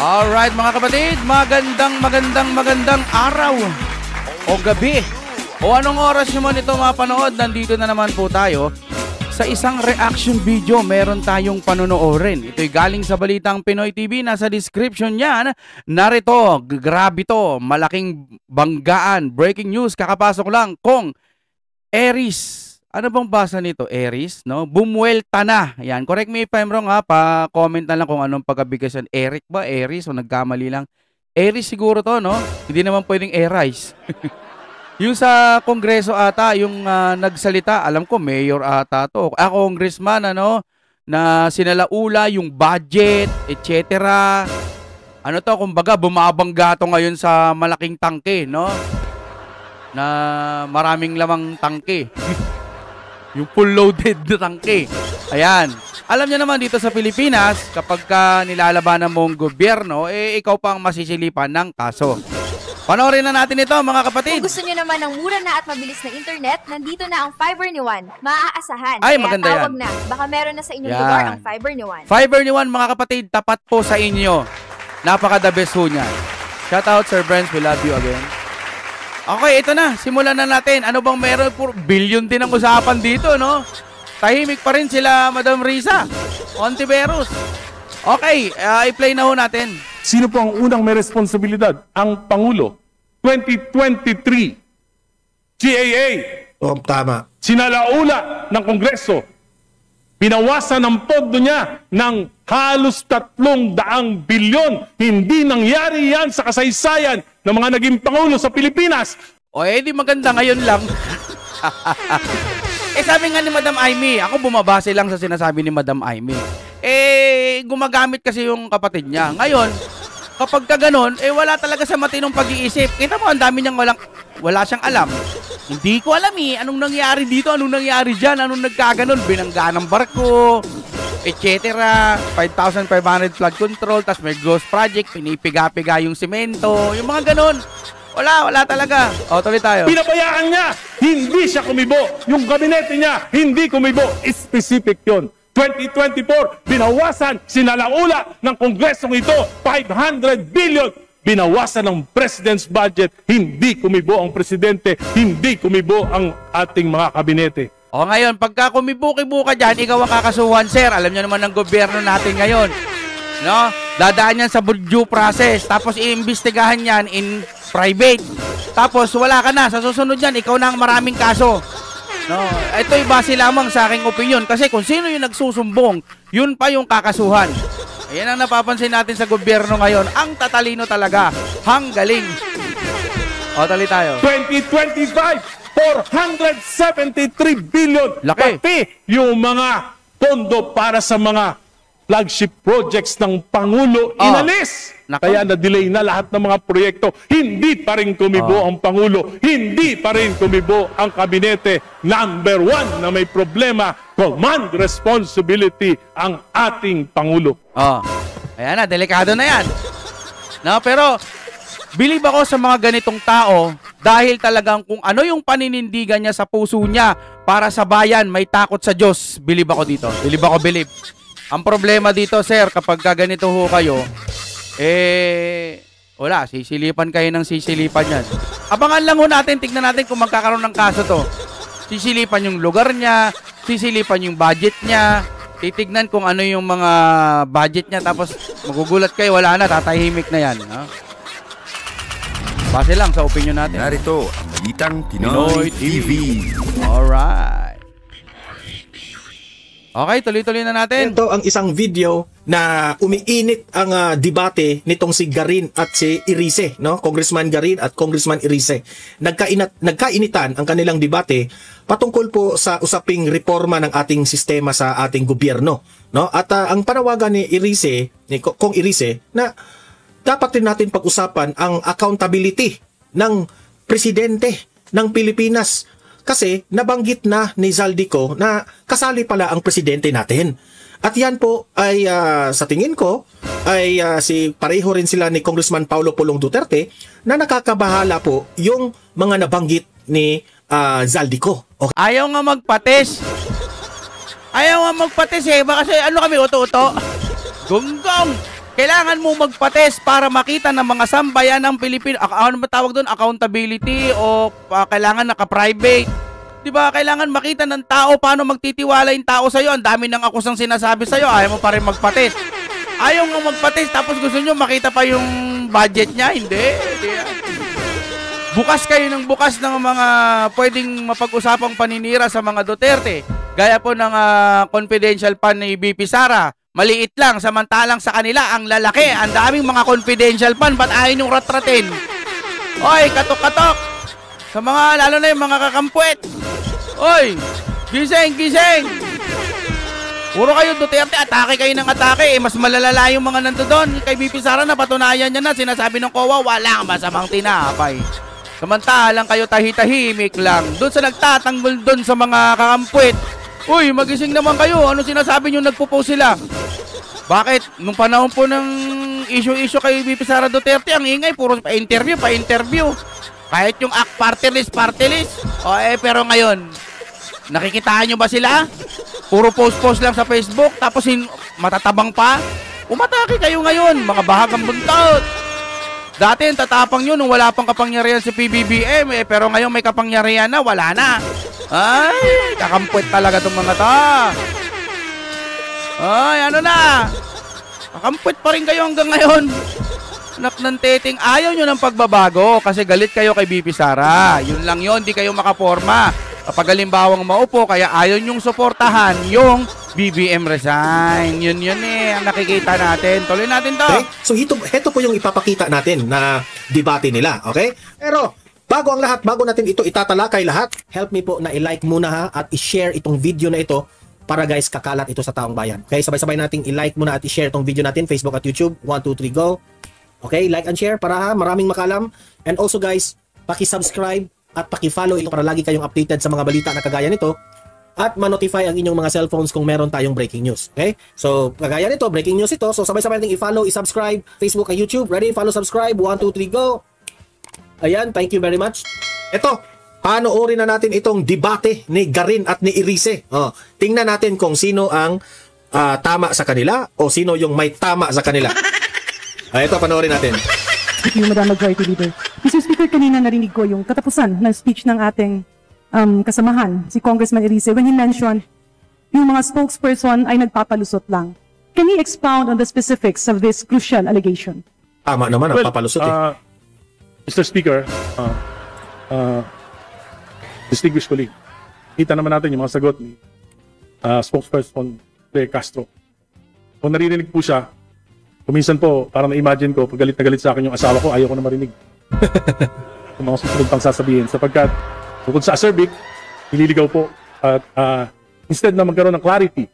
Alright mga kapatid, magandang araw o gabi o anong oras nyo man ito mapanood. Nandito na naman po tayo sa isang reaction video. Meron tayong panonoorin. Ito'y galing sa Balitang Pinoy TV. Nasa description yan. Narito, grabe to, malaking banggaan. Breaking news, kakapasok lang kung Aries. Ano bang basa nito? Aries, no? Bumuelta na. Yan. Correct me if I'm wrong, ha. Pa-comment na lang kung anong pagkabigasan. Eric ba? Aries? O nagkamali lang? Aries siguro to, no? Hindi naman pwedeng Aries. Yung sa kongreso ata, yung nagsalita, alam ko, mayor ata to. Congressman, ano? Na sinalaula yung budget, etc. Ano to? Kumbaga, bumabangga to ngayon sa malaking tangke, no? Na maraming lamang tangke. Yung full loaded na tangke. Ayan. Alam niyo naman dito sa Pilipinas, kapag nilalabanan mo ang gobyerno, ikaw pang masisilipan ng kaso. Panoorin na natin ito mga kapatid. Kung gusto niyo naman ng mura na at mabilis na internet, nandito na ang Fiber ni Juan. Maaasahan. Ay, kaya maganda tawag yan. na. Baka meron na sa inyong Yan. lugar ang Fiber ni Juan. Fiber ni Juan mga kapatid, tapat po sa inyo. Napaka-the best po niyan. Shout out Sir Brents, we love you again. Okay, ito na. Simulan na natin. Ano bang meron? Puro billion din ang usapan dito, no? Tahimik pa rin sila, Madam Risa. Ontiveros. Okay, i-play na ho natin. Sino po ang unang may responsibilidad? Ang Pangulo. 2023. GAA. Tama. Sinalaula ng Kongreso. Pinawasan ang pondo niya ng halos 300 bilyon. Hindi nangyari yan sa kasaysayan ng mga naging Pangulo sa Pilipinas. O di maganda ngayon lang. Sabi nga ni Madam Aimee, ako bumabase lang sa sinasabi ni Madam Aimee. Gumagamit kasi yung kapatid niya. Ngayon, kapag ka ganun, wala talaga sa matinong pag-iisip. Kita mo, ang dami niyang wala siyang alam. Hindi ko alam anong nangyari dito, anong nangyari dyan, anong nagkaganon, binangga ng barko, etc. 5,500 flood control, tas may ghost project, pinipiga-piga yung semento, yung mga ganon. Wala talaga. Tuloy tayo. Pinabayaan niya, hindi siya kumibo. Yung gabinete niya, hindi kumibo. Specific yun. 2024, binawasan, sinalaula ng Kongresong ito, 500 billion. Binawasan ng President's budget, hindi kumibo ang Presidente, hindi kumibo ang ating mga kabinete. Ngayon, pagka kumibo-kibo ka dyan, ikaw ang kakasuhan, sir. Alam niyo naman ng gobyerno natin ngayon. No? Dadaan yan sa due process, tapos iimbestigahan yan in private. Tapos wala ka na. Sa susunod yan, ikaw na ang maraming kaso. No, ito'y base lamang sa aking opinion. Kasi kung sino yung nagsusumbong, yun pa yung kakasuhan. Ayan ang napapansin natin sa gobyerno ngayon. Ang tatalino talaga. Hanggaling. Tali tayo. 2025, 473 billion. Laki. Pati yung mga pondo para sa mga flagship projects ng Pangulo, inalis. Nako. Kaya na-delay na lahat ng mga proyekto. Hindi pa rin kumibo ang Pangulo. Hindi pa rin kumibo ang kabinete. Number one na may problema, command responsibility ang ating Pangulo. Ayan na, delikado na yan. No, pero believe ako sa mga ganitong tao dahil talagang kung ano yung paninindigan niya sa puso niya para sa bayan, may takot sa Diyos. Believe ako dito. Believe. Ang problema dito, sir, kapag ganito ho kayo, wala, sisilipan kayo ng sisilipan yan. Abangan lang ho natin, tignan natin kung magkakaroon ng kaso to. Sisilipan yung lugar niya, sisilipan yung budget niya, titignan kung ano yung mga budget niya, tapos magugulat kayo, wala na, tatahimik na yan. Ha? Base lang sa opinion natin. Narito ang Balitang Pinoy TV. Alright. Okay, tuloy-tuloy na natin. Ito ang isang video na umiinit ang debate nitong si Garin at si Erice, no? Congressman Garin at Congressman Erice. Nagkainitan ang kanilang debate patungkol po sa usaping reforma ng ating sistema sa ating gobyerno, no? At ang panawagan ni Erice, ni Kong Erice, na dapat din natin pag-usapan ang accountability ng presidente ng Pilipinas. Kasi nabanggit na ni Zaldico na kasali pala ang presidente natin. At yan po ay sa tingin ko ay pareho rin sila ni Congressman Paulo Pulong Duterte na nakakabahala po yung mga nabanggit ni Zaldico. Okay. Ayaw nga magpates. Baka kasi ano kami, uto-uto. Gonggong. Kailangan mo magpa-test para makita ng mga sambayan ng Pilipino. Ano ba tawag doon? Accountability o kailangan naka-private? Diba? Kailangan makita ng tao paano magtitiwala yung tao sa'yo. Ang dami ng akusang sinasabi sa'yo. Ayaw mo pa rin magpa-test. Ayaw nga magpa-test tapos gusto nyo makita pa yung budget niya. Hindi. Bukas kayo ng bukas ng mga pwedeng mapag-usapang paninira sa mga Duterte. Gaya po ng confidential fund ni BP Sara. Maliit lang, samantalang sa kanila ang lalaki. Ang daming mga confidential fund. Ba't ayaw niyong ratratin? Oy, katok-katok! Sa mga, lalo na yung mga kakampuet. Oy, gising, gising! Puro kayo Duterte, atake kayo ng atake. Mas malalala yung mga nandoon. Kay BP Sara na patunayan niya na. Sinasabi ng COA, walang masamang tinapay. Samantalang kayo tahitahimik lang. Doon sa nagtatanggol doon sa mga kakampuet. Uy, magising naman kayo. Ano sinasabi nyo nagpo-post sila? Bakit? Nung panahon po ng issue kay BP Sara Duterte, ang ingay, puro pa-interview. Kahit yung party list. O pero ngayon, nakikitaan nyo ba sila? Puro post lang sa Facebook, tapos matatabang pa. Umatake kayo ngayon, mga bahagang buntot. Dati, tatapang nyo nung wala pang kapangyarihan si PBBM, pero ngayon may kapangyarihan na, wala na. Ay, kakampwet talaga itong mga to. Ay, ano na? Kakampwet pa rin kayo hanggang ngayon. Anak ng teting, ayaw nyo ng pagbabago kasi galit kayo kay BP Sara. Yun lang yun, di kayo makaporma. Kapag halimbawang maupo, kaya ayaw nyong suportahan yung BBM resign. Yun ang nakikita natin. Tuloy natin to. Okay? So ito po yung ipapakita natin na debate nila. Okay? Pero bago ang lahat, bago natin ito itatalakay lahat, help me po na i-like muna ha at i-share itong video na ito para guys kakalat ito sa taong bayan. Okay? Sabay-sabay nating i-like muna at i-share itong video natin, Facebook at YouTube. 1, 2, 3, go. Okay? Like and share para ha, maraming makalam. And also guys, paki-subscribe at paki-follow ito para lagi kayong updated sa mga balita na kagaya nito at ma-notify ang inyong mga cellphones kung meron tayong breaking news. Okay? So, kagaya nito, breaking news ito. So, sabay-sabay natin i-follow, i-subscribe, Facebook at YouTube. Ready? Follow, subscribe. 1, 2, 3, go! Ayan, thank you very much. Ito, panoorin na natin itong debate ni Garin at ni Erice. Tingnan natin kung sino ang tama sa kanila o sino yung may tama sa kanila. Ito, panoorin natin. Thank you, Madam Majority Leader. Mr. Speaker, kanina narinig ko yung katapusan ng speech ng ating kasamahan, si Congressman Erice, when he mentioned yung mga spokesperson ay nagpapalusot lang. Can he expound on the specifics of this crucial allegation? Tama naman, ang papalusot Mr. Speaker, distinguished colleague, kita naman natin yung mga sagot ni spokesperson De Castro. Kung naririnig po siya, kuminsan po, parang na-imagine ko, pag galit na galit sa akin yung asawa ko, ayaw ko na marinig. Kung mga susunod pang sasabihin. Sapagkat, bukod sa acerbic, nililigaw po. At instead na magkaroon ng clarity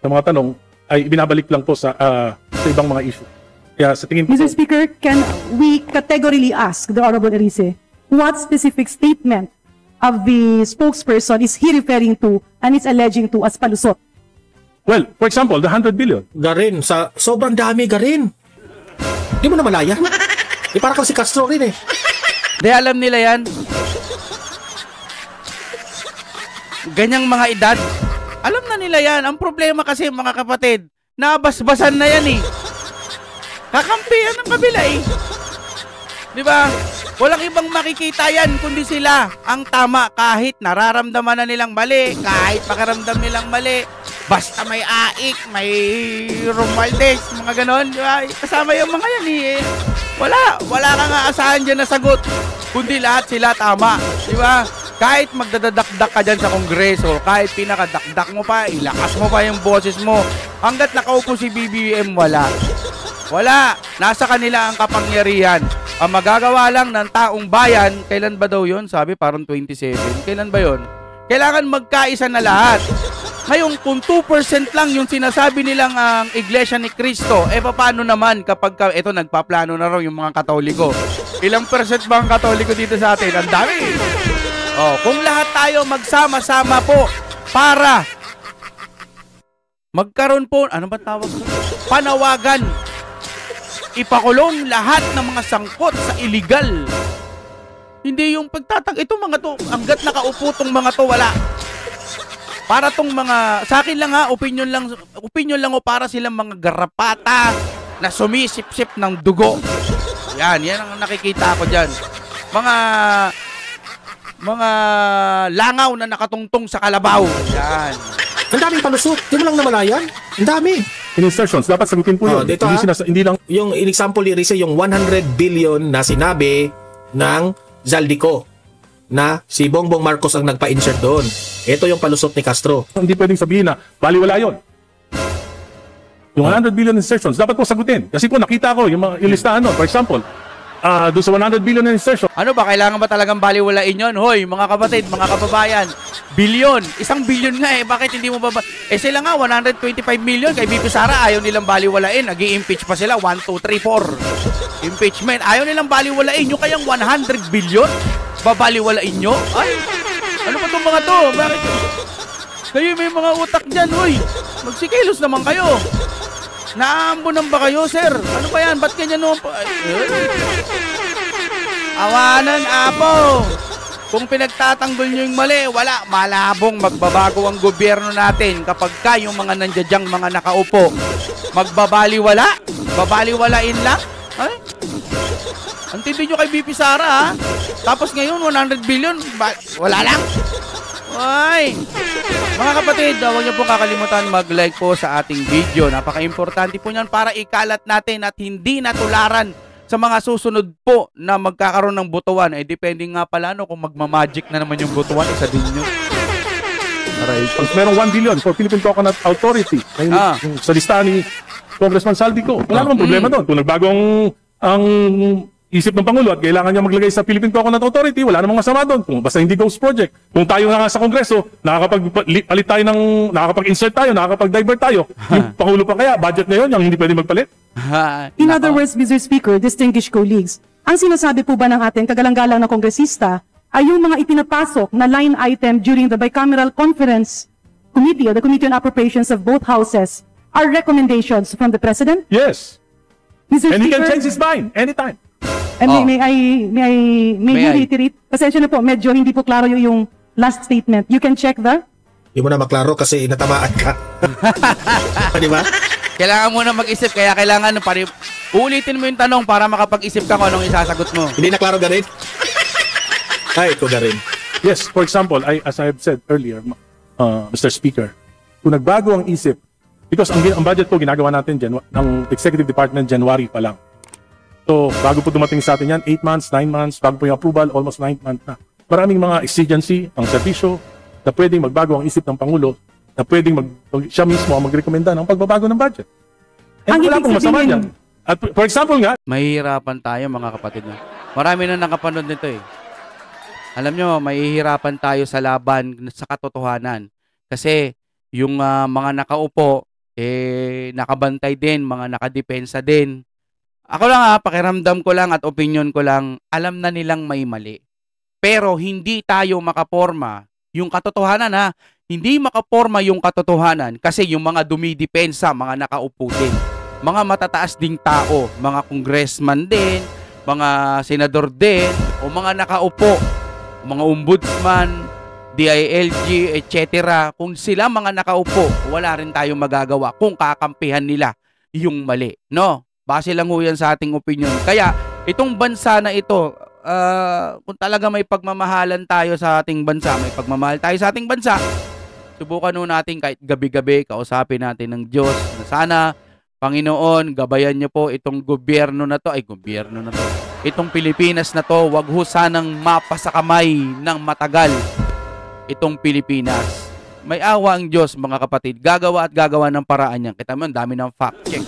sa mga tanong, ay ibinabalik lang po sa ibang mga issue. Kaya sa tingin ko... Mr. Speaker, can we categorically ask the Honorable Erice, what specific statement of the spokesperson is he referring to and is alleging to as palusot? Well, for example, the 100 billion. Garin, sa sobrang dami, Garin. Di mo na malaya. Para kang si Castro rin eh. Di alam nila yan. Ganyang mga edad. Alam na nila yan. Ang problema kasi mga kapatid, nabasbasan na yan eh. Kakampihan ng kabila eh. Di ba? Walang ibang makikita yan kundi sila ang tama kahit nararamdaman na nilang mali, kahit pakiramdam nilang mali. Basta may AIK, may Romualdez, mga ganon, di ba? Kasama yung mga yan eh. Wala ka nga asahan dyan na sagot, kundi lahat sila tama, di ba? Kahit magdadakdak ka dyan sa Kongreso, kahit pinakadakdak mo pa, ilakas mo pa yung boses mo, hanggat nakaupo si BBM, wala. Nasa kanila ang kapangyarihan. Ang magagawa lang ng taong bayan, kailan ba daw yun? Sabi parang 27. Kailan ba yun? Kailangan magkaisa na lahat. Ngayon, kung 2% lang yung sinasabi nilang ang Iglesia ni Cristo, paano naman kapag, ito nagpaplano na raw yung mga Katoliko. Ilang percent ba ang Katoliko dito sa atin? Ang dami. Kung lahat tayo magsama-sama po para magkaroon po, ano ba tawag ko? Panawagan. Ipakulong lahat ng mga sangkot sa illegal. Hindi yung ito mga to, hanggat nakaupo tong mga to, wala. Para tong mga, sa akin lang ha, opinion lang o para silang mga garapata, na sumisip-sip ng dugo. Yan ang nakikita ko dyan. Mga langaw na nakatungtong sa kalabaw. Yan. Ang daming palusot. Di mo lang namalayan. Ang dami. In insertions, dapat sagutin po yun. Dito, Hindi lang yung in example ni Rize, yung 100 billion na sinabi ng Zaldico na si Bongbong Marcos ang nagpa-insert doon. Ito yung palusot ni Castro. hindi pwedeng sabihin na baliwala yun. Yung 100 billion insertions, dapat po sagutin. Kasi po nakita ko yung mga ilistahan nun. For example, doon sa 100 billion na insertion, Ano ba, kailangan ba talagang baliwalain yun? Hoy, mga kapatid, mga kababayan, bilyon. 1 billion nga eh. Bakit hindi mo ba? Sila nga, 125 million. Kay BP Sara, ayaw nilang baliwalain. Nag-i-impeach pa sila. 1, 2, 3, 4. Impeachment. Ayaw nilang baliwalain. Yung kayang 100 billion, babaliwalain nyo? Ay, ano ba itong mga to? Bakit? Kayo may mga utak dyan, hoy. Magsikilos naman kayo. Naambunan ba kayo, sir? Ano ba yan? Ba't ganyan naman po? Awanan, apo. Kung pinagtatanggol nyo yung mali, wala. Malabong magbabago ang gobyerno natin kapag yung mga nandiyadyang mga nakaupo. Magbabaliwala? Babaliwalain lang? Ay? Ang tindi nyo kay BP Sara, ha? Tapos ngayon, 100 billion, wala lang? Ay! Mga kapatid, huwag niyo po kakalimutan mag-like po sa ating video. Napaka-importante po niyan para ikalat natin at hindi natularan sa mga susunod po na magkakaroon ng butuan. Depende nga pala kung magmamagic na naman yung butuan, isa din yun. right, pag merong 1 billion for Philippine Coconut Authority, yung sa listahan ni Congressman Saldico, wala namang problema doon. Kung nagbago ang isip ng Pangulo at kailangan niya maglagay sa Philippine Coconut Authority, wala namang masama doon. Kung basta hindi ghost project. Kung tayo nga sa Kongreso, nakakapag-palit tayo nakakapag-insert tayo, nakakapag-divert tayo. Yung Pangulo pa kaya, budget na yun, yung hindi pwede magpalit? In other words, Mr. Speaker, distinguished colleagues, ang sinasabi po ba ng ating kagalang-galang na kongresista ay yung mga ipinapasok na line item during the bicameral conference committee or the Committee on Appropriations of both houses are recommendations from the President? Yes. Mr. And he can Speaker, change his mind anytime. and may you reiterate? Pasensya na po, medyo hindi po klaro yung last statement. You can check the? Hindi mo na maklaro kasi natamaan ka. Di ba? Kailangan mo na mag-isip, kaya kailangan ulitin mo yung tanong para makapag-isip ka kung anong isasagot mo. Hindi na klaro garin? Ay, ito garin. Yes, for example, as I have said earlier, Mr. Speaker, kung nagbago ang isip, because ang budget po ginagawa natin ng Executive Department January pa lang. So, bago po dumating sa atin yan, 8 months, 9 months, bago po yung approval, almost 9 months na. Maraming mga exigency, ang serbisyo, na pwedeng magbago ang isip ng Pangulo, na pwedeng siya mismo ang magrekomenda ng pagbabago ng budget. And wala pong masama yan. At for example nga, Mahihirapan tayo mga kapatid na. Marami na nakapanood nito eh. Alam nyo, mahihirapan tayo sa laban sa katotohanan. Kasi yung mga nakaupo, nakabantay din, mga nakadepensa din. Ako lang pakiramdam ko lang at opinion ko lang, alam na nilang may mali. Pero hindi tayo makaporma yung katotohanan Hindi makaporma yung katotohanan kasi yung mga dumidepensa, mga nakaupo din. Mga matataas ding tao, mga congressman din, mga senador din, o mga nakaupo, mga ombudsman, DILG, etc. Kung sila mga nakaupo, wala rin tayong magagawa kung kakampihan nila yung mali. No? Base lang ho yan sa ating opinion. Kaya, itong bansa na ito, kung talaga may pagmamahalan tayo sa ating bansa, may pagmamahal tayo sa ating bansa, subukan ho natin kahit gabi-gabi, kausapin natin ng Diyos na sana, Panginoon, gabayan niyo po itong gobyerno na to, itong Pilipinas na to, wag ho sanang mapasakamay ng matagal itong Pilipinas. May awa ang Diyos, mga kapatid. Gagawa at gagawa ng paraan yan. Kita mo, ang dami ng fact check.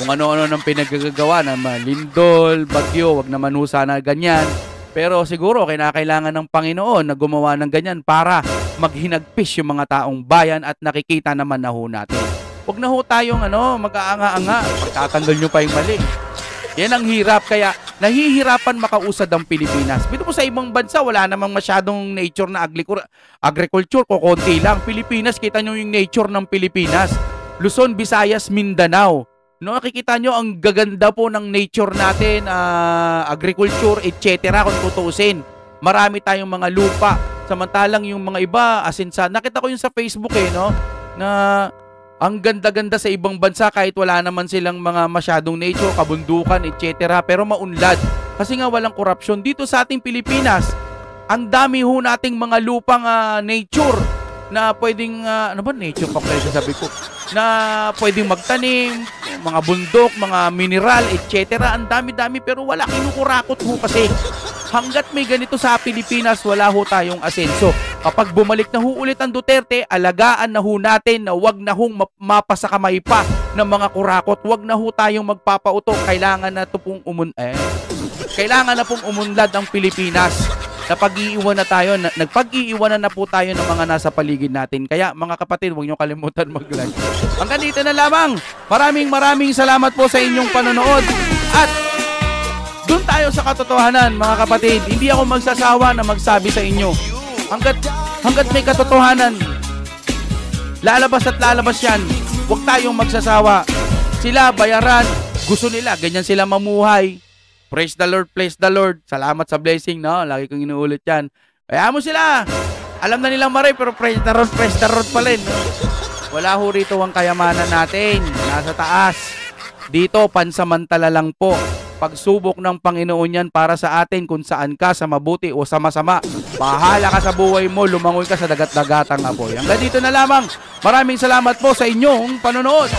Kung ano-ano ng pinagagawa na lindol, bagyo, wag naman ho sana ganyan. Pero siguro kinakailangan ng Panginoon na gumawa ng ganyan para maghinagpis yung mga taong bayan at nakikita naman na ho natin. Huwag na ho tayong mag-aanga-anga. Pagtatanggal nyo pa yung mali. Yan ang hirap. Kaya nahihirapan makausad ang Pilipinas. Bito po sa ibang bansa, wala namang masyadong nature na agriculture. Kukunti lang. Pilipinas, kita nyo yung nature ng Pilipinas. Luzon, Visayas, Mindanao. No, nakikita nyo ang gaganda po ng nature natin, agriculture, etc. kung tutuusin. Marami tayong mga lupa. Samantalang yung mga iba, nakita ko yun sa Facebook no? Na Ang ganda-ganda sa ibang bansa kahit wala naman silang mga masyadong nature, kabundukan, etc. Pero maunlad. Kasi nga walang korupsyon. Dito sa ating Pilipinas, ang dami ho nating mga lupang nature na pwedeng, ano ba nature pa pwede sabi ko, na pwedeng magtanim, mga bundok, mga mineral, etc. Ang dami-dami pero wala kinukurakot ho kasi. Hanggat may ganito sa Pilipinas, wala ho tayong asenso. Kapag bumalik na ho ulit ang Duterte, alagaan na ho natin na wag na hong mapasa kamay pa ng mga kurakot. Wag na ho tayong magpapauto. Kailangan na pong umunlad ang Pilipinas. Napag-iiwan na tayo, nagpag-iiwanan na po tayo ng mga nasa paligid natin. Kaya mga kapatid, huwag niyo kalimutan mag-like. Hanggang dito na lamang. Maraming salamat po sa inyong panonood. At doon tayo sa katotohanan, mga kapatid. Hindi ako magsasawa na magsabi sa inyo. Hanggat may katotohanan, lalabas at lalabas yan. Huwag tayong magsasawa. Sila, bayaran. Gusto nila, ganyan sila mamuhay. Praise the Lord, praise the Lord. Salamat sa blessing, no? Lagi kong inuulit yan. Kaya mo sila. Alam na nilang maray, pero praise the Lord pa rin. No? Wala ho rito ang kayamanan natin. Nasa taas. Dito, pansamantala lang po. Pagsubok ng Panginoon yan para sa atin kung saan ka, sa mabuti o sa masama. Bahala ka sa buhay mo, lumangoy ka sa dagat-dagatang apoy. Hanggang dito na lamang. Maraming salamat po sa inyong panonood.